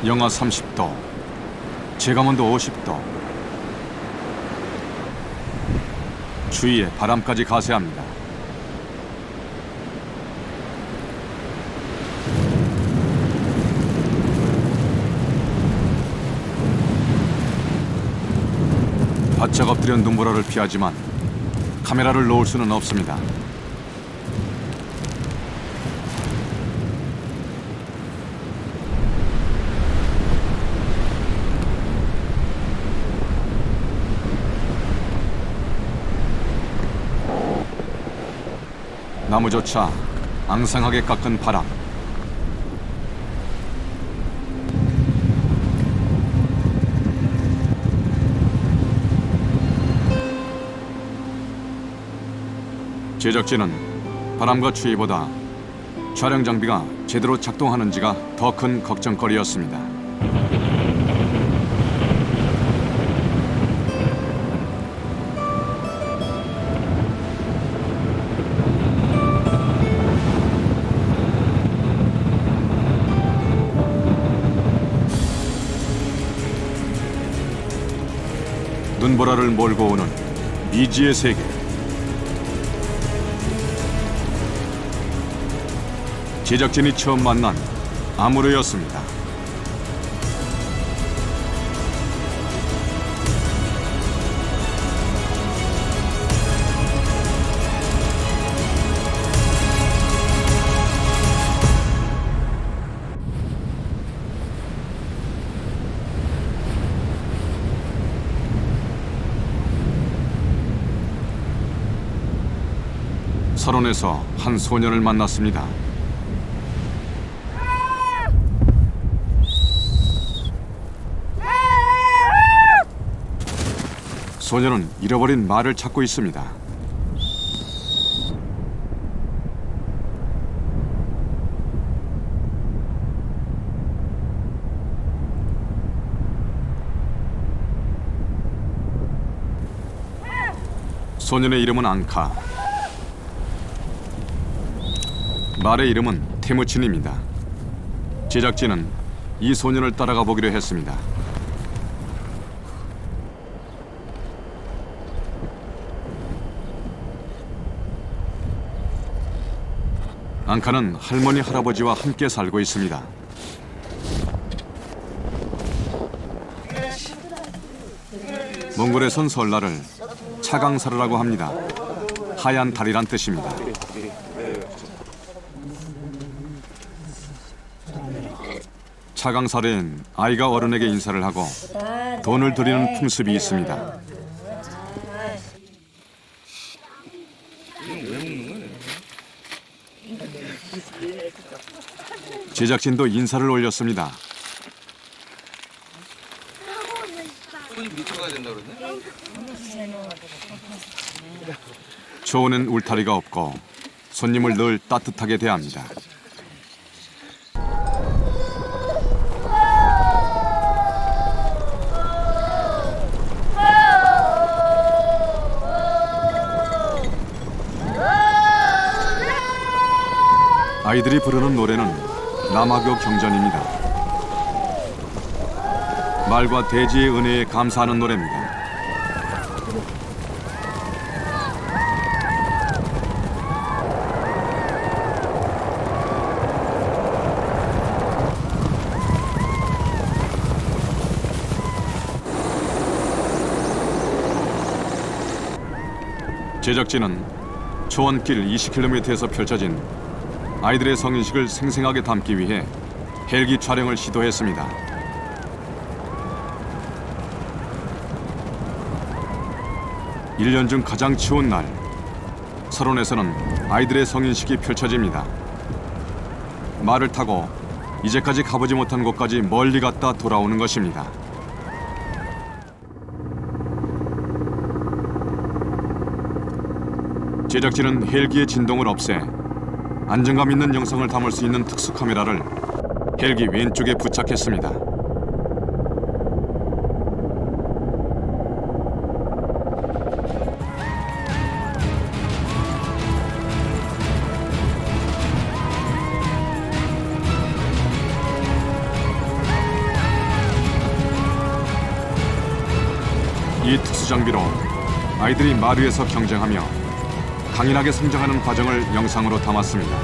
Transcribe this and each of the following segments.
영하 30도, 제감온도 50도. 주위에 바람까지 가세합니다. 바짝 엎드려 눈보라를 피하지만 카메라를 놓을 수는 없습니다. 나무조차 앙상하게 깎은 바람. 제작진은 바람과 추위보다 촬영 장비가 제대로 작동하는지가 더 큰 걱정거리였습니다. 눈보라를 몰고 오는 미지의 세계. 제작진이 처음 만난 아무르였습니다. 설원에서 한 소년을 만났습니다. 소년은 잃어버린 말을 찾고 있습니다. 소년의 이름은 앙카. 말의 이름은 테무친입니다. 제작진은 이 소년을 따라가 보기로 했습니다. 앙카는 할머니, 할아버지와 함께 살고 있습니다. 몽골에선 설날을 차강사르라고 합니다. 하얀 달이란 뜻입니다. 차강사르엔 아이가 어른에게 인사를 하고 돈을 드리는 풍습이 있습니다. 제작진도 인사를 올렸습니다. 초원엔 울타리가 없고 손님을 늘 따뜻하게 대합니다. 아이들이 부르는 노래는 남아교 경전입니다. 말과 대지의 은혜에 감사하는 노래입니다. 제작진은 초원길 20km에서 펼쳐진 아이들의 성인식을 생생하게 담기 위해 헬기 촬영을 시도했습니다. 일 년 중 가장 추운 날, 설원에서는 아이들의 성인식이 펼쳐집니다. 말을 타고 이제까지 가보지 못한 곳까지 멀리 갔다 돌아오는 것입니다. 제작진은 헬기의 진동을 없애 안정감 있는 영상을 담을 수 있는 특수 카메라를 헬기 왼쪽에 부착했습니다. 이 특수 장비로 아이들이 말 위에서 경쟁하며 강인하게 성장하는 과정을 영상으로 담았습니다.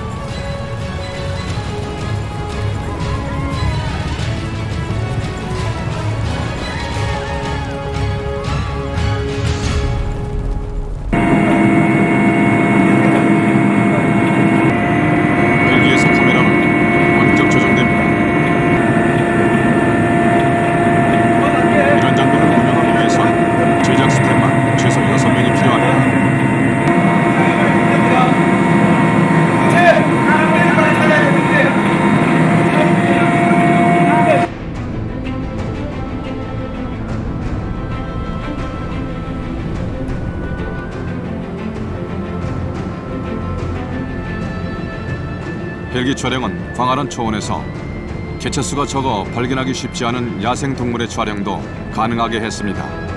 헬기에서 카메라는 원격 조정됩니다. 이런 장비를 운영하기 위해선 제작 스태프만 최소 6명이 필요합니다. 헬기 촬영은 광활한 초원에서 개체수가 적어 발견하기 쉽지 않은 야생 동물의 촬영도 가능하게 했습니다.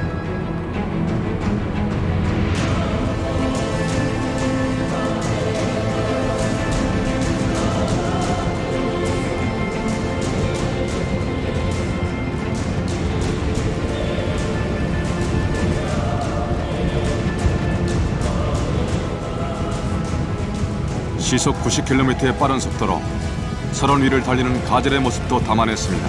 시속 90km의 빠른 속도로 설원 위를 달리는 가젤의 모습도 담아냈습니다.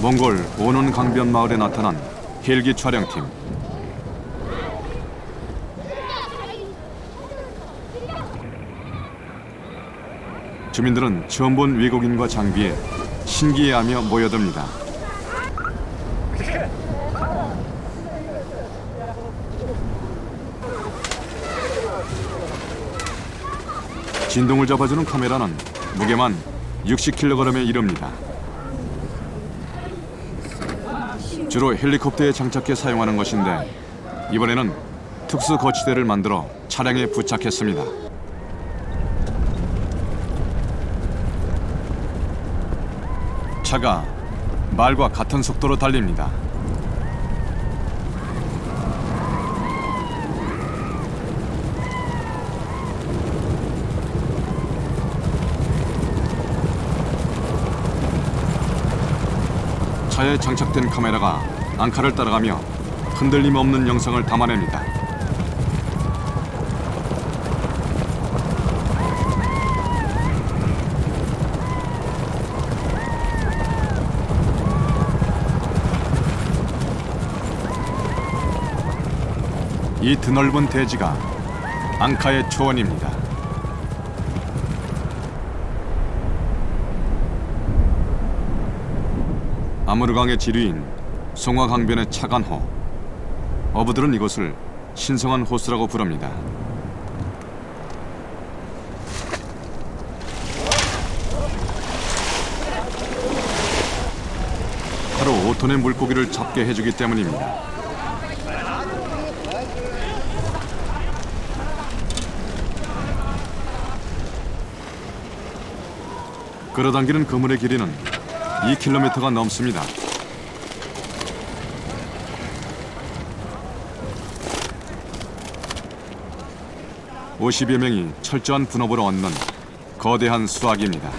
몽골 오논 강변 마을에 나타난 헬기 촬영팀. 주민들은 처음 본 외국인과 장비에 신기해하며 모여듭니다. 진동을 잡아주는 카메라는 무게만 60kg에 이릅니다. 주로 헬리콥터에 장착해 사용하는 것인데 이번에는 특수 거치대를 만들어 차량에 부착했습니다. 차가 말과 같은 속도로 달립니다. 차에 장착된 카메라가 앙카를 따라가며 흔들림 없는 영상을 담아냅니다. 이 드넓은 대지가 앙카의 초원입니다. 아무르강의 지류인 송화강변의 차간호. 어부들은 이곳을 신성한 호수라고 부릅니다. 하루 5톤의 물고기를 잡게 해주기 때문입니다. 끌어당기는 그물의 길이는 2km가 넘습니다. (50여 명이) 철저한 분업을 얻는 거대한 수확입니다.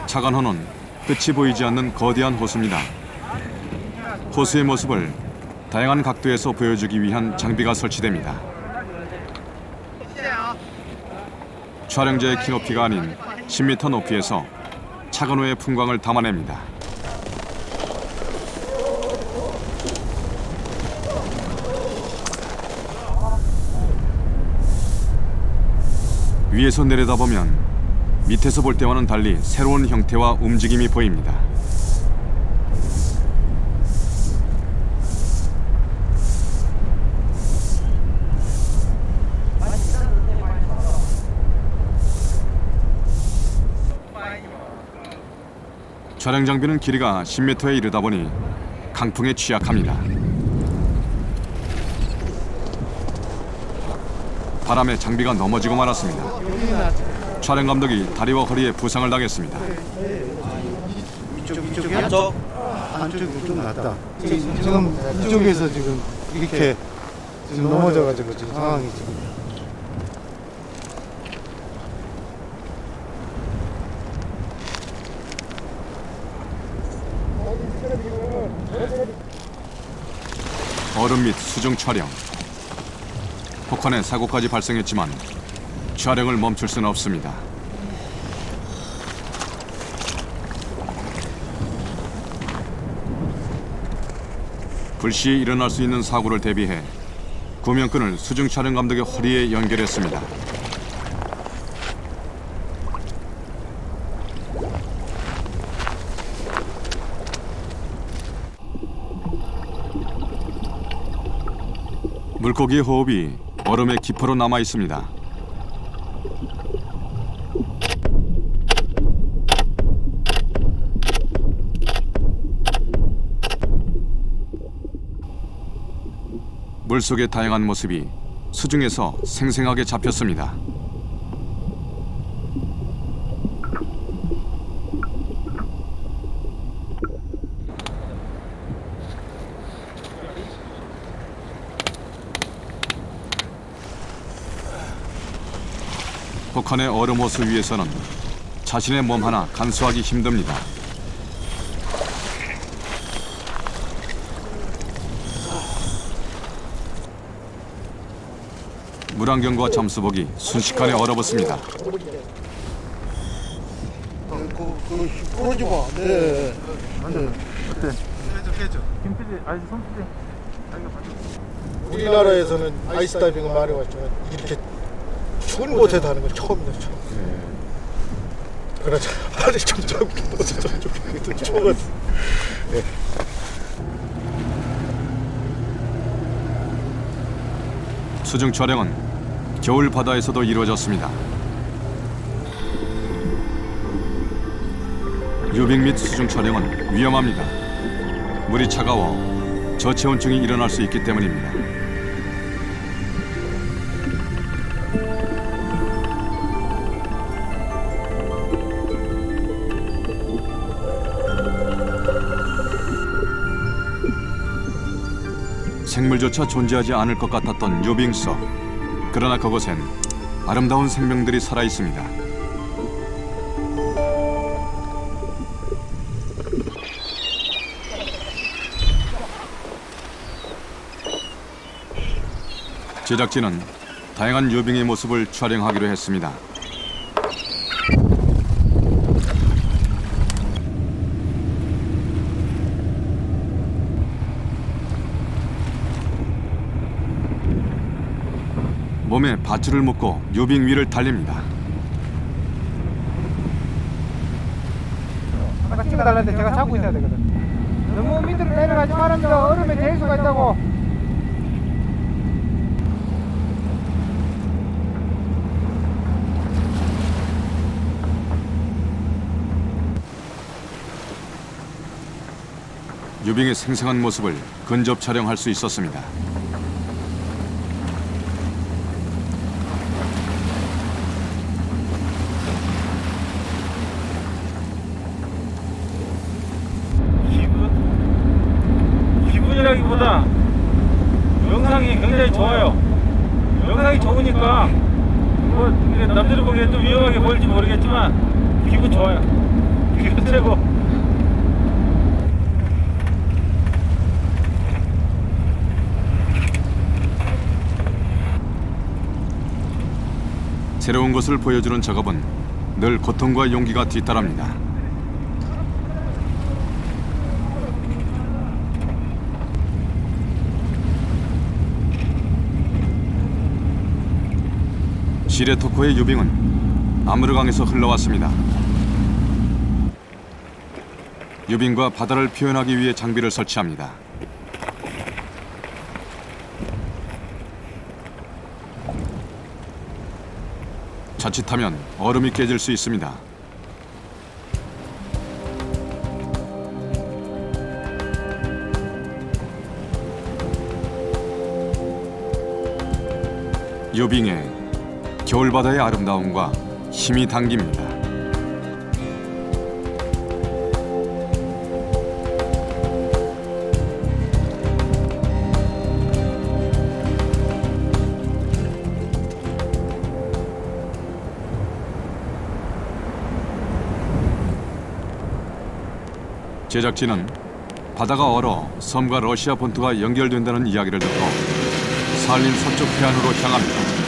차간호는 끝이 보이지 않는 거대한 호수입니다. 호수의 모습을 다양한 각도에서 보여주기 위한 장비가 설치됩니다. 촬영자의 키높이가 아닌 10m 높이에서 차간호의 풍광을 담아냅니다. 위에서 내려다보면 밑에서 볼 때와는 달리 새로운 형태와 움직임이 보입니다. 촬영 장비는 길이가 10m에 이르다 보니 강풍에 취약합니다. 바람에 장비가 넘어지고 말았습니다. 촬영 감독이 다리와 허리에 부상을 당했습니다. 이쪽이 안쪽이 좀 낫다. 지금 이쪽에서 지금 이렇게 지금 넘어져가지고 지금 상황이 지금. 얼음 및 수중 촬영. 폭탄의 사고까지 발생했지만 촬영을 멈출 수는 없습니다. 불시에 일어날 수 있는 사고를 대비해 구명끈을 수중 촬영 감독의 허리에 연결했습니다. 물고기의 호흡이 얼음의 기포로 남아 있습니다. 물속의 다양한 모습이 수중에서 생생하게 잡혔습니다. 폭한의 얼음 호수 위에서는 자신의 몸 하나 간수하기 힘듭니다. 물안경과 잠수복이 순식간에 얼어붙습니다. 풀어줘 봐. 네. 어때? 깨져. 김PD, 아니 손PD. 우리나라에서는 아이스 다이빙을 많이 왔지만 이렇게 추운 곳에서 하는 건 처음이다. 처음. 그러자 빨리 좀 잡고 좀 추워가지고. 네. 수중 촬영은 겨울 바다에서도 이루어졌습니다. 유빙 및 수중 촬영은 위험합니다. 물이 차가워 저체온증이 일어날 수 있기 때문입니다. 생물조차 존재하지 않을 것 같았던 유빙서. 그러나 그곳엔 아름다운 생명들이 살아 있습니다. 제작진은 다양한 유빙의 모습을 촬영하기로 했습니다. 몸에 밧줄을 묶고 유빙 위를 달립니다. 아까 찍어달라는데 제가 잡고 있어야 되거든. 너무 밑으로 내려가지 말아줘. 얼음에 될 수가 있다고. 유빙의 생생한 모습을 근접 촬영할 수 있었습니다. 기분이라기보다 영상이 굉장히 좋아요. 영상이 좋으니까 뭐 남들이 보기엔 좀 위험하게 보일지 모르겠지만 기분 좋아요. 기분 최고. 새로운 것을 보여주는 작업은 늘 고통과 용기가 뒤따릅니다. 시레토코의 유빙은 아무르강에서 흘러왔습니다. 유빙과 바다를 표현하기 위해 장비를 설치합니다. 자칫하면 얼음이 깨질 수 있습니다. 유빙에 겨울바다의 아름다움과 힘이 담깁니다. 제작진은 바다가 얼어 섬과 러시아 본토가 연결된다는 이야기를 듣고 살린 서쪽 해안으로 향합니다.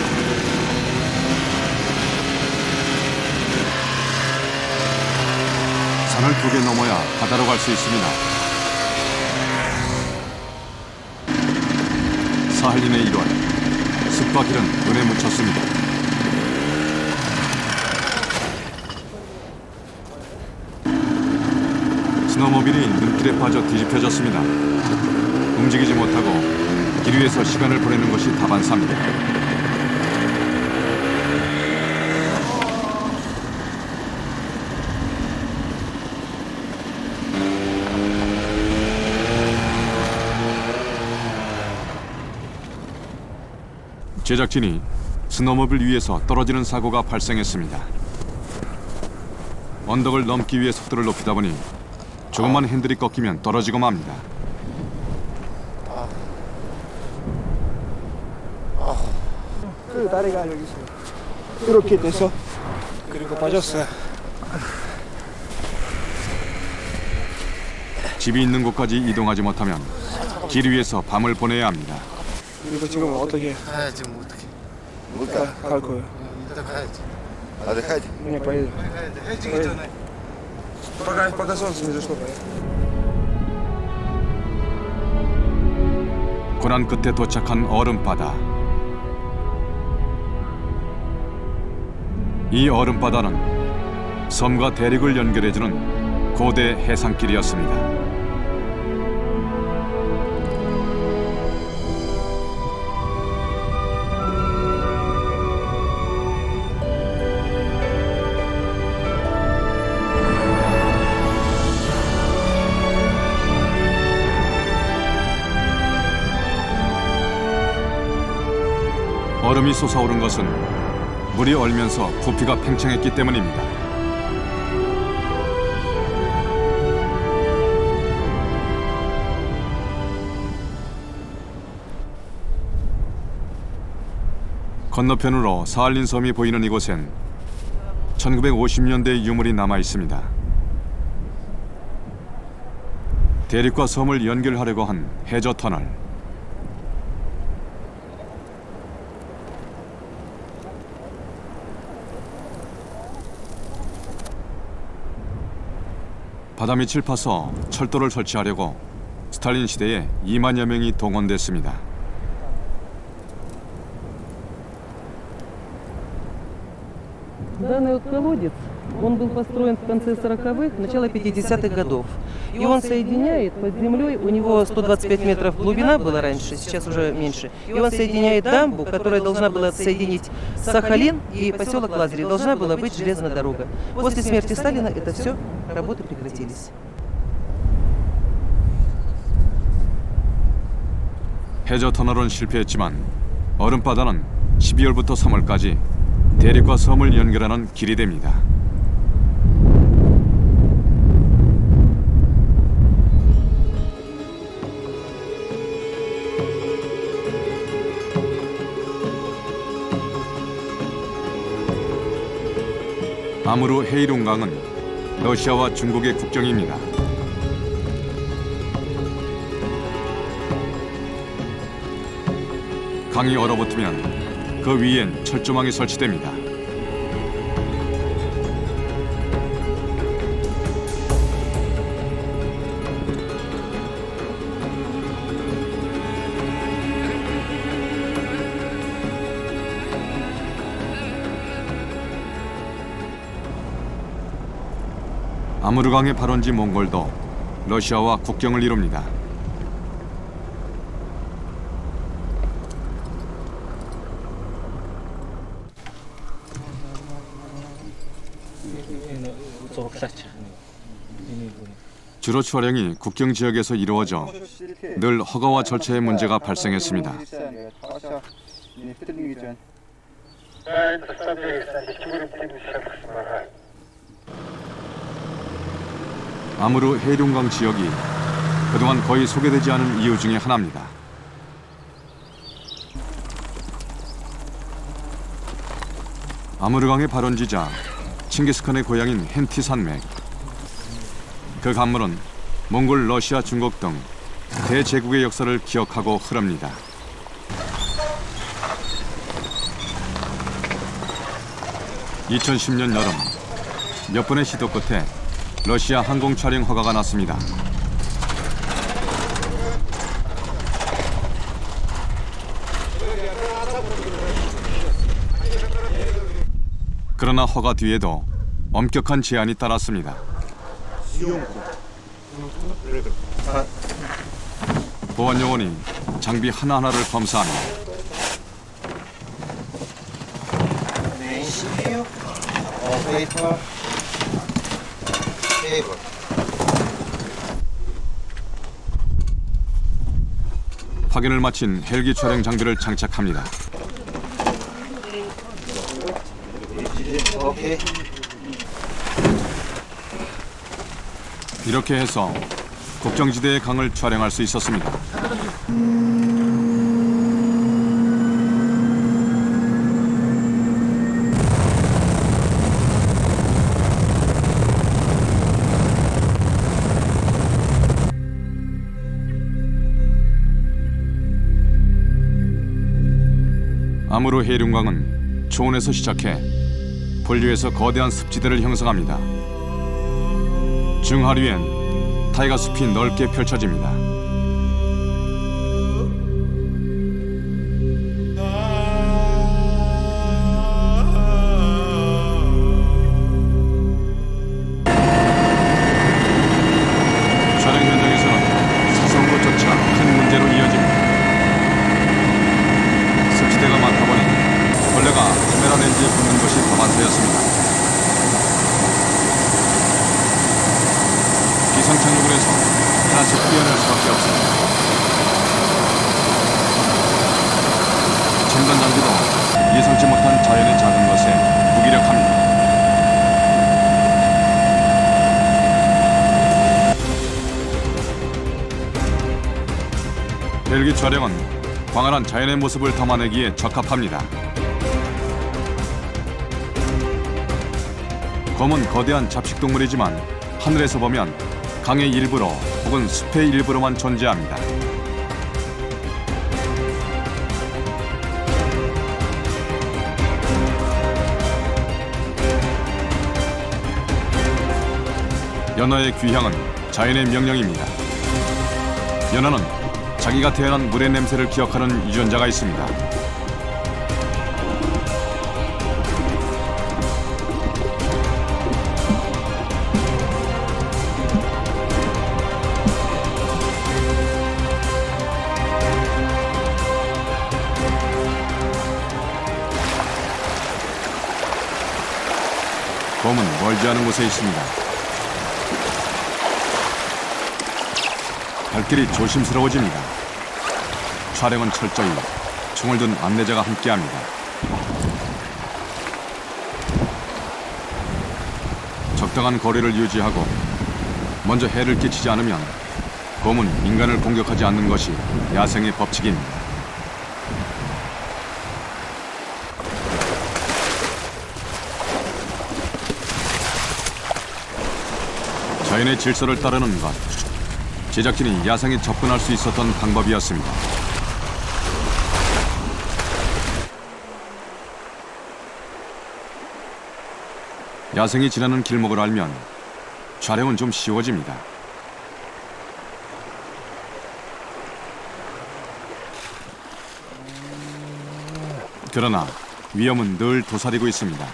산을 2개 넘어야 바다로 갈 수 있습니다. 사할린의 1월, 숲과 길은 눈에 묻혔습니다. 스노모빌이 눈길에 빠져 뒤집혀졌습니다. 움직이지 못하고 길 위에서 시간을 보내는 것이 다반사입니다. 제작진이 스노모빌 위에서 떨어지는 사고가 발생했습니다. 언덕을 넘기 위해 속도를 높이다 보니 조금만 핸들이 꺾이면 떨어지고 맙니다. 그 다리가 여기 있어요. 이렇게 돼서 그리고 빠졌어요. 집이 있는 곳까지 이동하지 못하면 길 위에서 밤을 보내야 합니다. 이거 지금 어떻게 가야지 뭐 어떻게 갈 거예요? 일단 가야지. 아, 네 가야지. 그냥 빨리. 해지기 전에. пока солнце не зашло. 고난 끝에 도착한 얼음바다. 이 얼음바다는 섬과 대륙을 연결해주는 고대 해상길이었습니다. 얼음이 솟아오른 것은 물이 얼면서 부피가 팽창했기 때문입니다. 건너편으로 사할린 섬이 보이는 이곳엔 1950년대의 유물이 남아 있습니다. 대륙과 섬을 연결하려고 한 해저 터널. 바다 밑을 파서 철도를 설치하려고 스탈린 시대에 2만여 명이 동원됐습니다. Данный вот колодец, он был построен в конце 40-х, начало 50-х годов. И он соединяет под землей, у него 125 метров глубина была раньше, сейчас уже меньше. И он соединяет дамбу, которая должна была соединить Сахалин и поселок Лазарев. Должна была быть железная дорога. После смерти Сталина это все, работы прекратились. 해저 터널은 실패했지만 얼음바다는 12월부터 3월까지 대륙과 섬을 연결하는 길이 됩니다. 아무르 헤이룽강은 러시아와 중국의 국경입니다. 강이 얼어붙으면 그 위엔 철조망이 설치됩니다. 아무르강의 발원지 몽골도 러시아와 국경을 이룹니다. 주로 촬영이 국경 지역에서 이루어져 늘 허가와 절차의 문제가 발생했습니다. Да, это 100 아무르 해룡강 지역이 그동안 거의 소개되지 않은 이유 중에 하나입니다. 아무르강의 발원지자 칭기스칸의 고향인 hen티 산맥. 그 강물은 몽골, 러시아, 중국 등 대제국의 역사를 기억하고 흐릅니다. (2010년) 여름 몇 번의 시도 끝에 러시아 항공 촬영 허가가 났습니다. 그러나 허가 뒤에도 엄격한 제한이 따랐습니다. 보안 요원이 장비 하나하나를 검사합니다. 확인을 마친 헬기 촬영 장비를 장착합니다. 이렇게 해서 국경지대의 강을 촬영할 수 있었습니다. 아무르 해룡강은 초원에서 시작해 본류에서 거대한 습지대를 형성합니다. 중하류엔 타이가 숲이 넓게 펼쳐집니다. 촬영 현장에서는 사성도조차 큰 문제로 이어집니다. 습지대가 많다 보니 벌레가 카메라 렌즈에 붙는 것이 다반사였습니다. 기상착륙을 해서 하나씩 뛰어낼 수밖에 없습니다. 첨단 장비도 예상치 못한 자연의 작은 것에 무기력합니다. 헬기 촬영은 광활한 자연의 모습을 담아내기에 적합합니다. 곰은 거대한 잡식동물이지만 하늘에서 보면 강의 일부로 혹은 숲의 일부로만 존재합니다. 연어의 귀향은 자연의 명령입니다. 연어는 자기가 태어난 물의 냄새를 기억하는 유전자가 있습니다. 곰은 멀지 않은 곳에 있습니다. 발길이 조심스러워집니다. 촬영은 철저히 총을 든 안내자가 함께합니다. 적당한 거리를 유지하고 먼저 해를 끼치지 않으면 곰은 인간을 공격하지 않는 것이 야생의 법칙입니다. 자연의 질서를 따르는 것, 제작진이 야생에 접근할 수 있었던 방법이었습니다. 야생이 지나는 길목을 알면 촬영은 좀 쉬워집니다. 그러나 위험은 늘 도사리고 있습니다.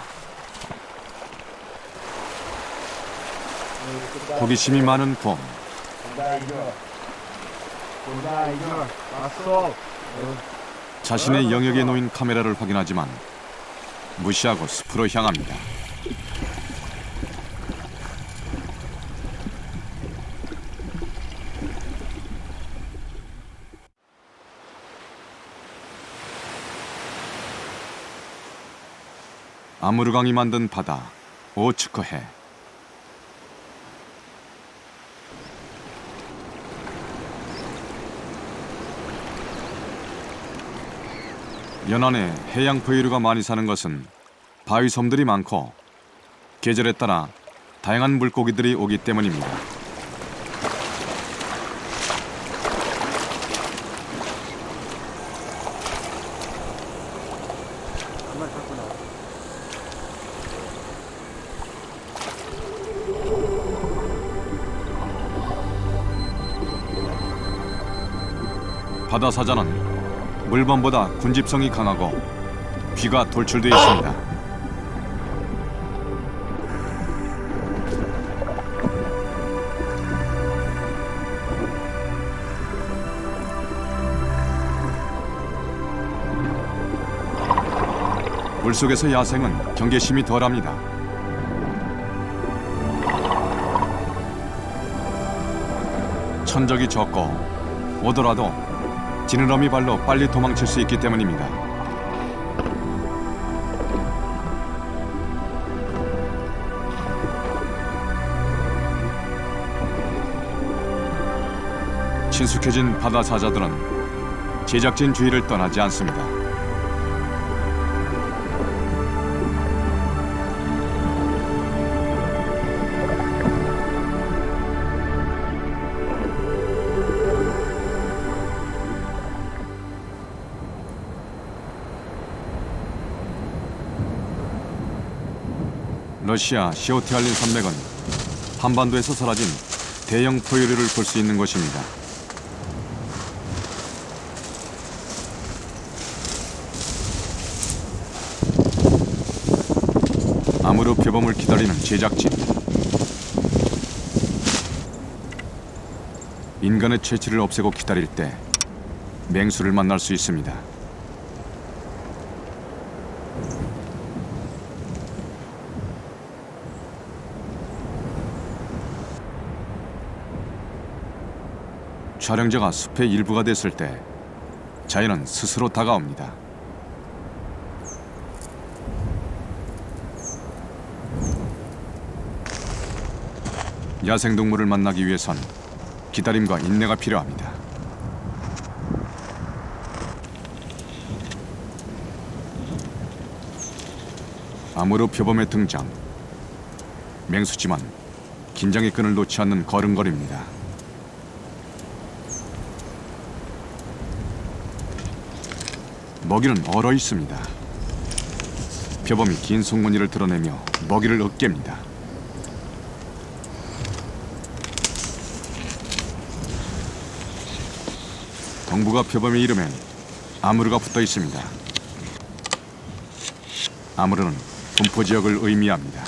호기심이 많은 곰. 자신의 영역에 놓인 카메라를 확인하지만 무시하고 숲으로 향합니다. 아무르강이 만든 바다 오츠커해. 연안에 해양 포유류가 많이 사는 것은 바위섬들이 많고 계절에 따라 다양한 물고기들이 오기 때문입니다. 바다 사자는 물범보다 군집성이 강하고 귀가 돌출되어 있습니다. 물속에서 야생은 경계심이 덜합니다. 천적이 적고 오더라도 지느러미 발로 빨리 도망칠 수 있기 때문입니다. 친숙해진 바다 사자들은 제작진 주위를 떠나지 않습니다. 러시아 시오티알린 산맥은 한반도에서 사라진 대형 포유류를 볼 수 있는 곳입니다. 아무르 표범을 기다리는 제작진. 인간의 채취를 없애고 기다릴 때 맹수를 만날 수 있습니다. 촬영자가 숲의 일부가 됐을 때 자연은 스스로 다가옵니다. 야생동물을 만나기 위해선 기다림과 인내가 필요합니다. 아무르 표범의 등장. 맹수지만 긴장의 끈을 놓지 않는 걸음걸이입니다. 먹이는 얼어 있습니다. 표범이 긴 송곳니를 드러내며 먹이를 으깹니다. 덩부가 표범의 이름엔 아무르가 붙어 있습니다. 아무르는 분포 지역을 의미합니다.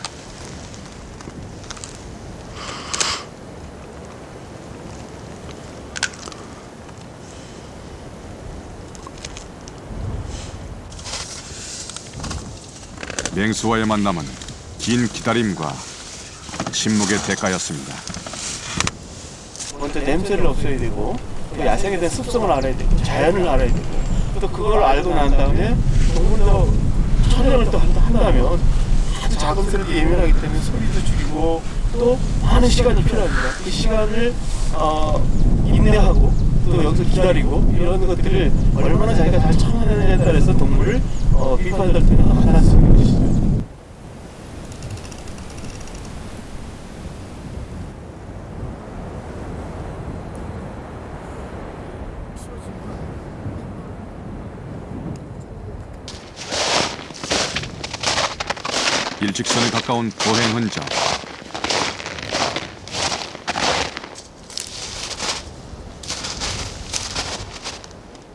맹수와의 만남은 긴 기다림과 침묵의 대가였습니다. 먼저 냄새를 없애야 되고 또 야생에 대한 습성을 알아야 되고 자연을 알아야 되고 또 그걸 알고 난 다음에 동물도 촬영을 또 한다면 아주 작은 소리도 예민하기 때문에 소리도 줄이고 또 많은 시간이 필요합니다. 그 시간을 인내하고 또 여기서 기다리고 이런 것들을 얼마나 자기가 잘 참아내느냐에 따라서 동물을 비판할 때는 하나 수 있는 것이죠. 일직선에 가까운 보행 흔적.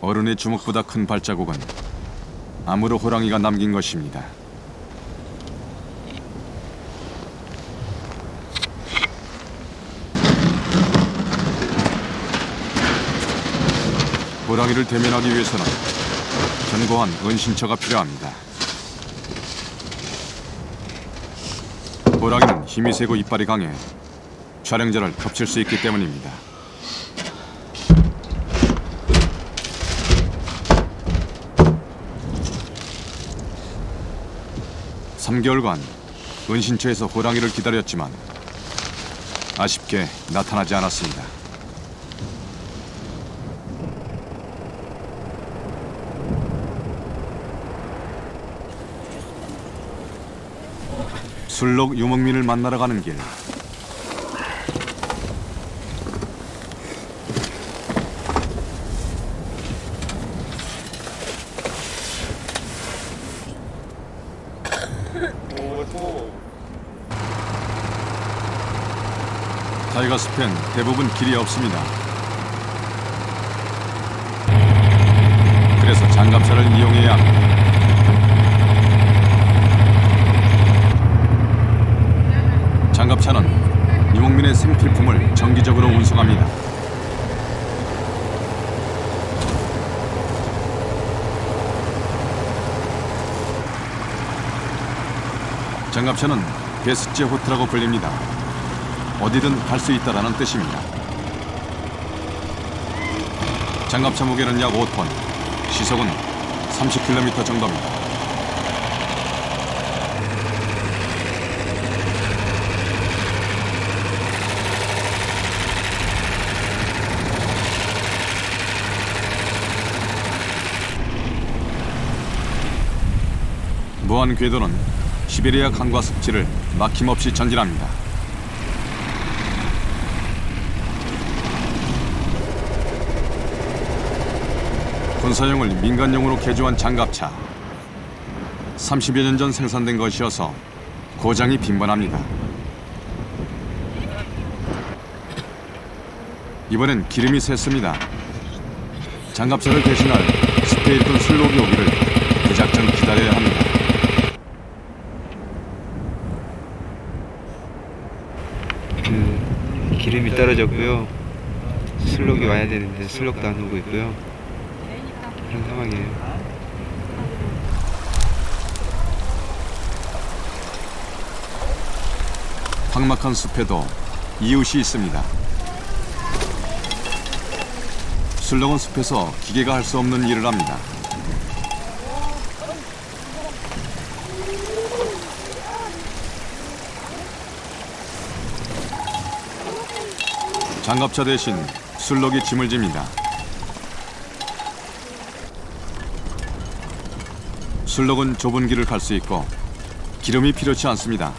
어른의 주먹보다 큰 발자국은 아무르 호랑이가 남긴 것입니다. 호랑이를 대면하기 위해서는 견고한 은신처가 필요합니다. 호랑이는 힘이 세고 이빨이 강해 촬영자를 덮칠 수 있기 때문입니다. 3개월간 은신처에서 호랑이를 기다렸지만 아쉽게 나타나지 않았습니다. 술록 유목민을 만나러 가는 길. 타이거 숲엔 대부분 길이 없습니다. 그래서 장갑차를 이용해야 합니다. 장갑차는 유목민의 생필품을 정기적으로 운송합니다. 장갑차는 베스제 호트라고 불립니다. 어디든 갈 수 있다라는 뜻입니다. 장갑차 무게는 약 5톤, 시속은 30km 정도입니다. 무한 궤도는 시베리아 강과 습지를 막힘없이 전진합니다. 군사용을 민간용으로 개조한 장갑차. 30여 년 전 생산된 것이어서 고장이 빈번합니다. 이번엔 기름이 샜습니다. 장갑차를 대신할 숲에 있던 술록이 오기를 무작정 기다려야 합니다. 기름이 떨어졌고요. 술록이 와야 되는데 술록도 안 오고 있고요. 그런 상황이에요. 삭막한 숲에도 이웃이 있습니다. 술록은 숲에서 기계가 할 수 없는 일을 합니다. 장갑차 대신 술록이 짐을 집니다. 술록은 좁은 길을 갈 수 있고 기름이 필요치 않습니다.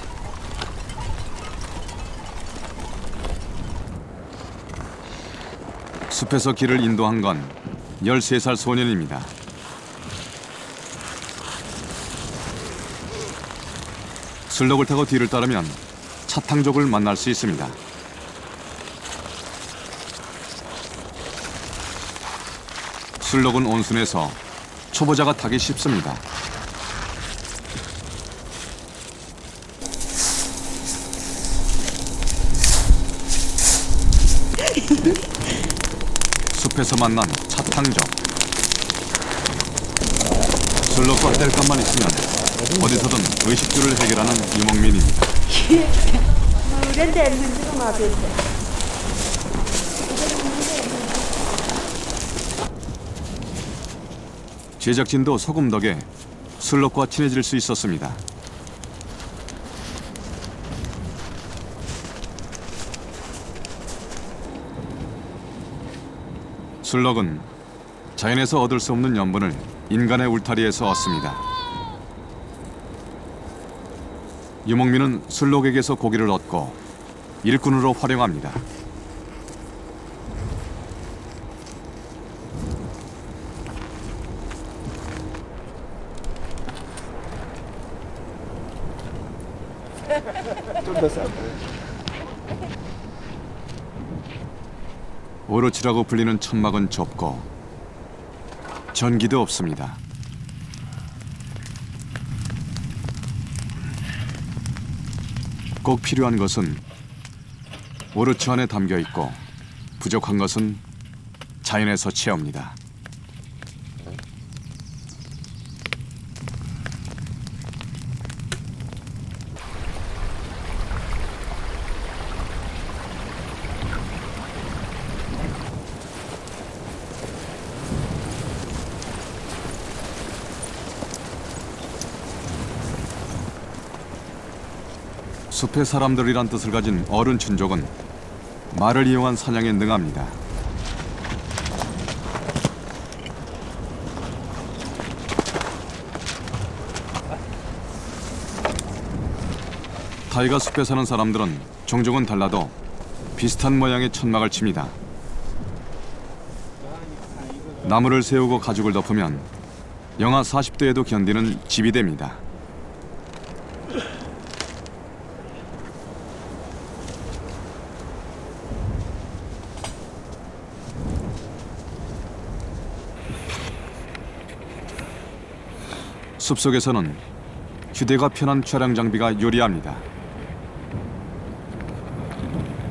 숲에서 길을 인도한 건 13살 소년입니다. 술록을 타고 뒤를 따르면 차탕족을 만날 수 있습니다. 술록은 온순해서 초보자가 타기 쉽습니다. 숲에서 만난 차탕족. 술록과 뗄감만 있으면 어디서든 의식주를 해결하는 유목민입니다. 제작진도 소금 덕에 술록과 친해질 수 있었습니다. 술록은 자연에서 얻을 수 없는 염분을 인간의 울타리에서 얻습니다. 유목민은 술록에게서 고기를 얻고 일꾼으로 활용합니다. 오로치라고 불리는 천막은 좁고 전기도 없습니다. 꼭 필요한 것은 오로치 안에 담겨 있고 부족한 것은 자연에서 채웁니다. 숲의 사람들이란 뜻을 가진 어른 춘족은 말을 이용한 사냥에 능합니다. 타이가 숲에 사는 사람들은 종족은 달라도 비슷한 모양의 천막을 칩니다. 나무를 세우고 가죽을 덮으면 영하 40도에도 견디는 집이 됩니다. 숲속에서는 휴대가 편한 촬영 장비가 요리합니다.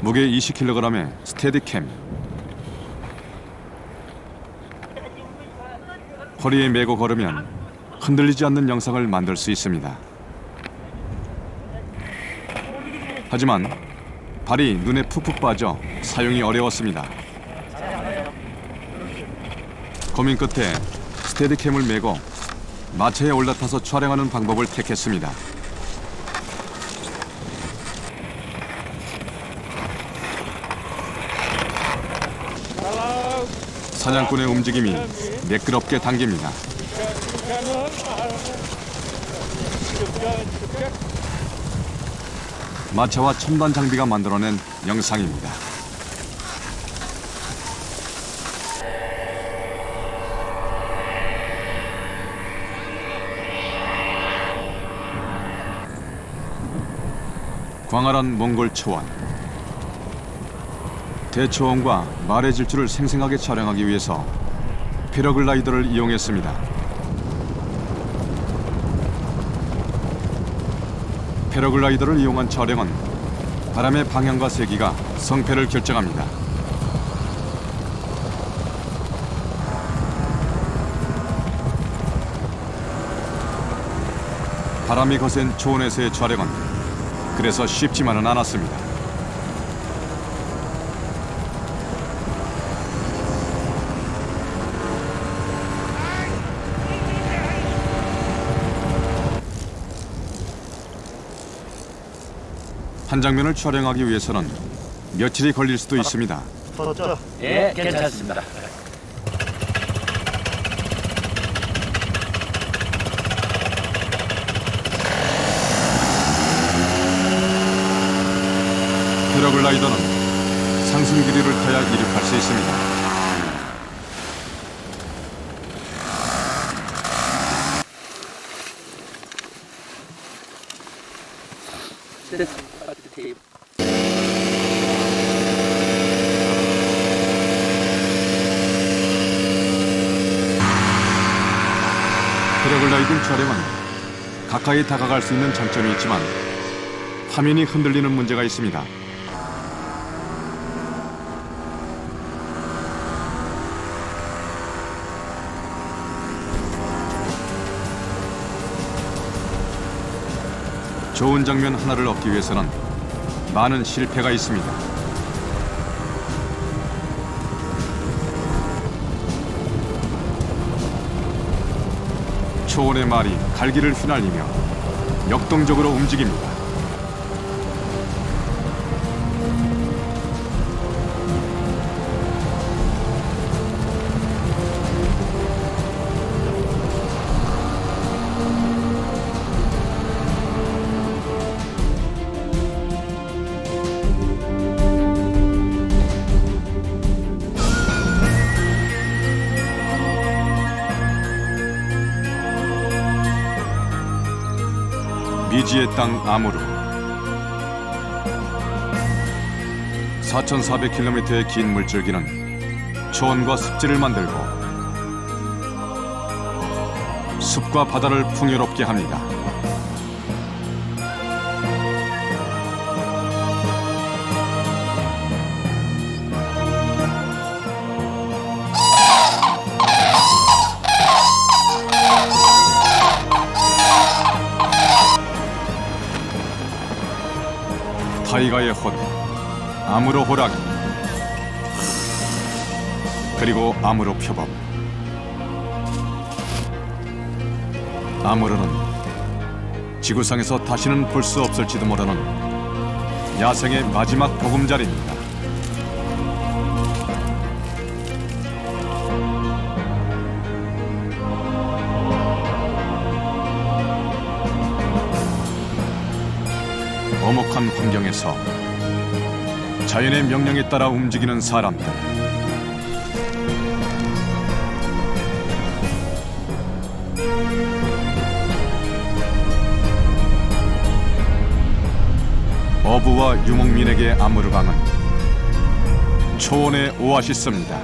무게 20kg의 스테디캠. 허리에 메고 걸으면 흔들리지 않는 영상을 만들 수 있습니다. 하지만 발이 눈에 푹푹 빠져 사용이 어려웠습니다. 고민 끝에 스테디캠을 메고 마차에 올라타서 촬영하는 방법을 택했습니다. 사냥꾼의 움직임이 매끄럽게 당깁니다. 마차와 첨단 장비가 만들어낸 영상입니다. 광활한 몽골 초원. 대초원과 말의 질주를 생생하게 촬영하기 위해서 패러글라이더를 이용했습니다. 패러글라이더를 이용한 촬영은 바람의 방향과 세기가 성패를 결정합니다. 바람이 거센 초원에서의 촬영은 그래서 쉽지만은 않았습니다. 한 장면을 촬영하기 위해서는 며칠이 걸릴 수도 있습니다. 더웠죠? 예, 괜찮습니다. 패러글라이더는 상승 기류를 타야 이륙할 수 있습니다. 패러글라이딩 촬영은 가까이 다가갈 수 있는 장점이 있지만 화면이 흔들리는 문제가 있습니다. 좋은 장면 하나를 얻기 위해서는 많은 실패가 있습니다. 초원의 말이 갈기를 휘날리며 역동적으로 움직입니다. 미지의 땅 아무르. 4,400km의 긴 물줄기는 초원과 습지를 만들고 숲과 바다를 풍요롭게 합니다. 타이가의 호르, 아무로 호랑이, 그리고 아무로 표범. 아무로는 지구상에서 다시는 볼 수 없을지도 모르는 야생의 마지막 보금자리입니다. 엄혹한 환경에서 자연의 명령에 따라 움직이는 사람들. 어부와 유목민에게 아무르강은 초원의 오아시스입니다.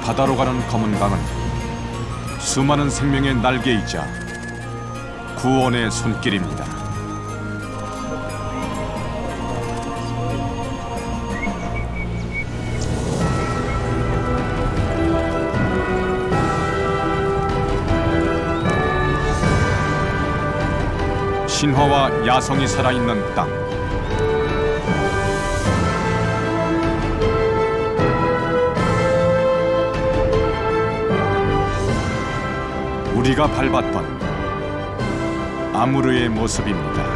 바다로 가는 검은 강은 수많은 생명의 날개이자 구원의 손길입니다. 신화와 야성이 살아있는 땅. 우리가 밟았던 아무르의 모습입니다.